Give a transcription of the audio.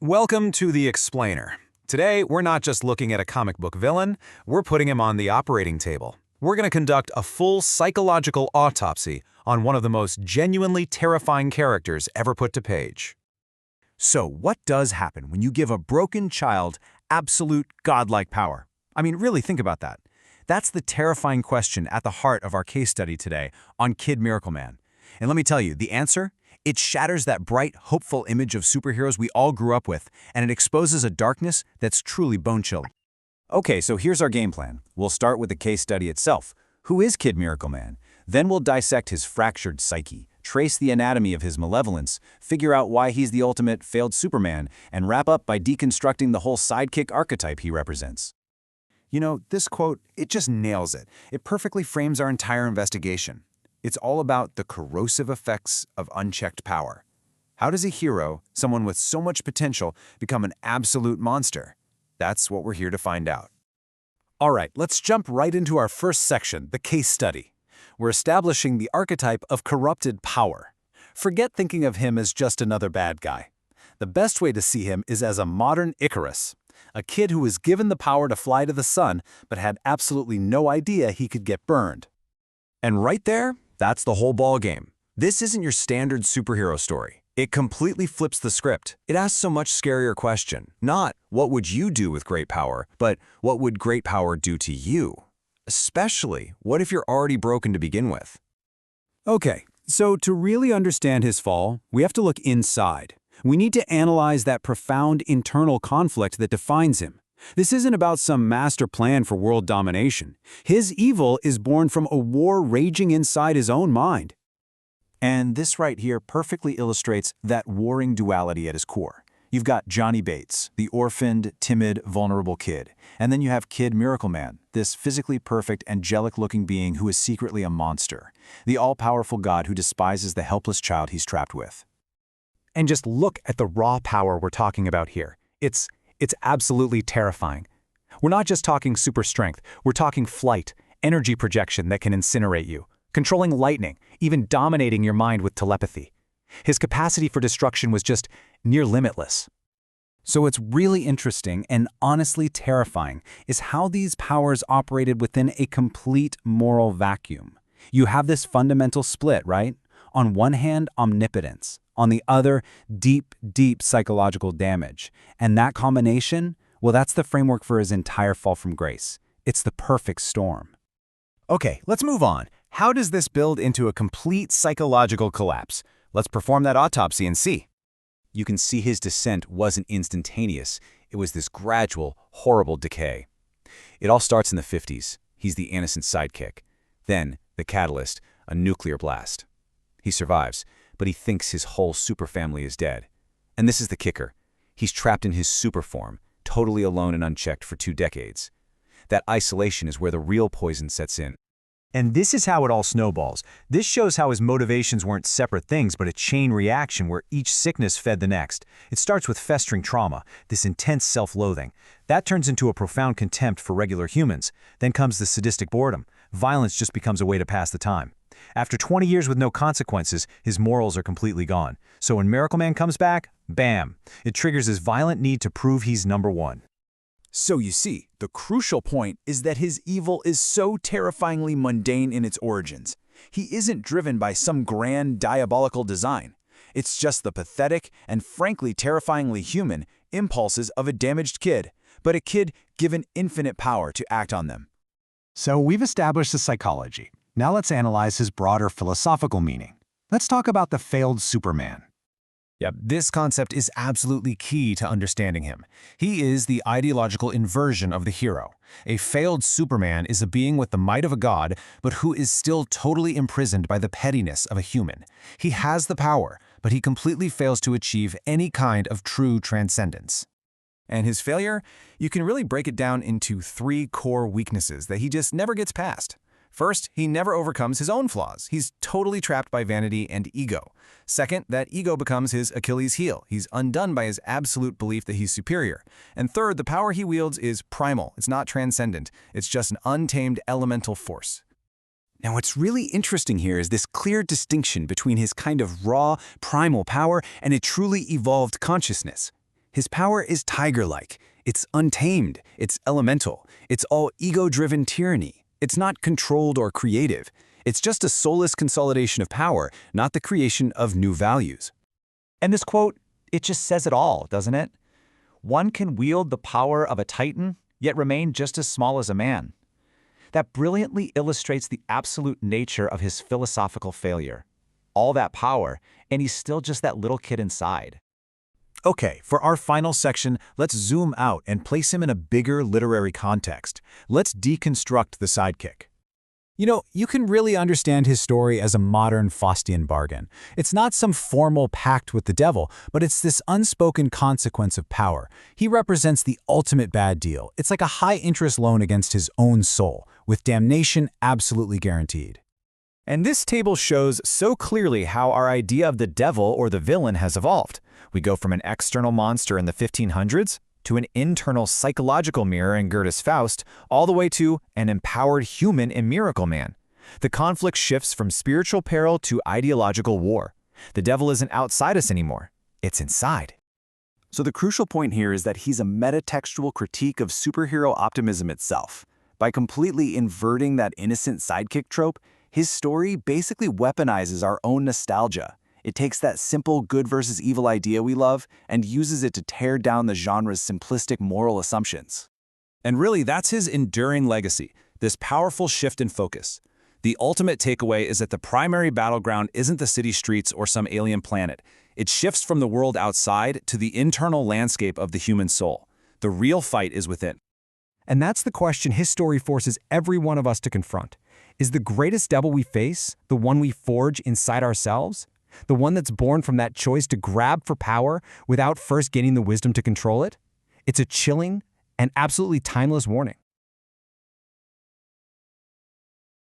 Welcome to The Explainer. Today, we're not just looking at a comic book villain, we're putting him on the operating table. We're going to conduct a full psychological autopsy on one of the most genuinely terrifying characters ever put to page. So what does happen when you give a broken child absolute godlike power? I mean, really think about that. That's the terrifying question at the heart of our case study today on Kid Miracle Man. And let me tell you, the answer? It shatters that bright, hopeful image of superheroes we all grew up with, and it exposes a darkness that's truly bone-chilling. Okay, so here's our game plan. We'll start with the case study itself. Who is Kid Miracle Man? Then we'll dissect his fractured psyche, trace the anatomy of his malevolence, figure out why he's the ultimate failed Superman, and wrap up by deconstructing the whole sidekick archetype he represents. You know, this quote, it just nails it. It perfectly frames our entire investigation. It's all about the corrosive effects of unchecked power. How does a hero, someone with so much potential, become an absolute monster? That's what we're here to find out. All right, let's jump right into our first section, the case study. We're establishing the archetype of corrupted power. Forget thinking of him as just another bad guy. The best way to see him is as a modern Icarus, a kid who was given the power to fly to the sun but had absolutely no idea he could get burned. And right there, that's the whole ballgame. This isn't your standard superhero story. It completely flips the script. It asks a much scarier question. Not, what would you do with great power, but what would great power do to you? Especially, what if you're already broken to begin with? Okay, so to really understand his fall, we have to look inside. We need to analyze that profound internal conflict that defines him. This isn't about some master plan for world domination. His evil is born from a war raging inside his own mind. And this right here perfectly illustrates that warring duality at his core. You've got Johnny Bates, the orphaned, timid, vulnerable kid. And then you have Kid Miracle Man, this physically perfect, angelic-looking being who is secretly a monster. The all-powerful god who despises the helpless child he's trapped with. And just look at the raw power we're talking about here. It's absolutely terrifying. We're not just talking super strength, we're talking flight, energy projection that can incinerate you, controlling lightning, even dominating your mind with telepathy. His capacity for destruction was just near limitless. So what's really interesting and honestly terrifying is how these powers operated within a complete moral vacuum. You have this fundamental split, right? On one hand, omnipotence. On the other, deep, deep psychological damage. And that combination, well, that's the framework for his entire fall from grace. It's the perfect storm. Okay, let's move on. How does this build into a complete psychological collapse? Let's perform that autopsy and see. You can see his descent wasn't instantaneous. It was this gradual, horrible decay. It all starts in the 50s. He's the innocent sidekick. Then, the catalyst, a nuclear blast. He survives, but he thinks his whole superfamily is dead. And this is the kicker. He's trapped in his superform, totally alone and unchecked for 2 decades. That isolation is where the real poison sets in. And this is how it all snowballs. This shows how his motivations weren't separate things, but a chain reaction where each sickness fed the next. It starts with festering trauma, this intense self-loathing. That turns into a profound contempt for regular humans. Then comes the sadistic boredom. Violence just becomes a way to pass the time. After 20 years with no consequences, his morals are completely gone. So when Miracle Man comes back, bam! It triggers his violent need to prove he's number one. So you see, the crucial point is that his evil is so terrifyingly mundane in its origins. He isn't driven by some grand diabolical design. It's just the pathetic and frankly terrifyingly human impulses of a damaged kid, but a kid given infinite power to act on them. So we've established the psychology. Now let's analyze his broader philosophical meaning. Let's talk about the failed Superman. Yep, this concept is absolutely key to understanding him. He is the ideological inversion of the hero. A failed Superman is a being with the might of a god, but who is still totally imprisoned by the pettiness of a human. He has the power, but he completely fails to achieve any kind of true transcendence. And his failure? You can really break it down into 3 core weaknesses that he just never gets past. First, he never overcomes his own flaws. He's totally trapped by vanity and ego. Second, that ego becomes his Achilles heel. He's undone by his absolute belief that he's superior. And third, the power he wields is primal. It's not transcendent. It's just an untamed elemental force. Now what's really interesting here is this clear distinction between his kind of raw, primal power and a truly evolved consciousness. His power is tiger-like. It's untamed, it's elemental, it's all ego-driven tyranny. It's not controlled or creative. It's just a soulless consolidation of power, not the creation of new values. And this quote, it just says it all, doesn't it? One can wield the power of a titan, yet remain just as small as a man. That brilliantly illustrates the absolute nature of his philosophical failure. All that power, and he's still just that little kid inside. Okay, for our final section, let's zoom out and place him in a bigger literary context. Let's deconstruct the sidekick. You know, you can really understand his story as a modern Faustian bargain. It's not some formal pact with the devil, but it's this unspoken consequence of power. He represents the ultimate bad deal. It's like a high-interest loan against his own soul, with damnation absolutely guaranteed. And this table shows so clearly how our idea of the devil or the villain has evolved. We go from an external monster in the 1500s to an internal psychological mirror in Goethe's Faust, all the way to an empowered human in Miracle Man. The conflict shifts from spiritual peril to ideological war. The devil isn't outside us anymore, it's inside. So the crucial point here is that he's a metatextual critique of superhero optimism itself. By completely inverting that innocent sidekick trope, his story basically weaponizes our own nostalgia. It takes that simple good versus evil idea we love and uses it to tear down the genre's simplistic moral assumptions. And really, that's his enduring legacy, this powerful shift in focus. The ultimate takeaway is that the primary battleground isn't the city streets or some alien planet. It shifts from the world outside to the internal landscape of the human soul. The real fight is within. And that's the question his story forces every one of us to confront. Is the greatest devil we face the one we forge inside ourselves? The one that's born from that choice to grab for power without first gaining the wisdom to control it? It's a chilling and absolutely timeless warning.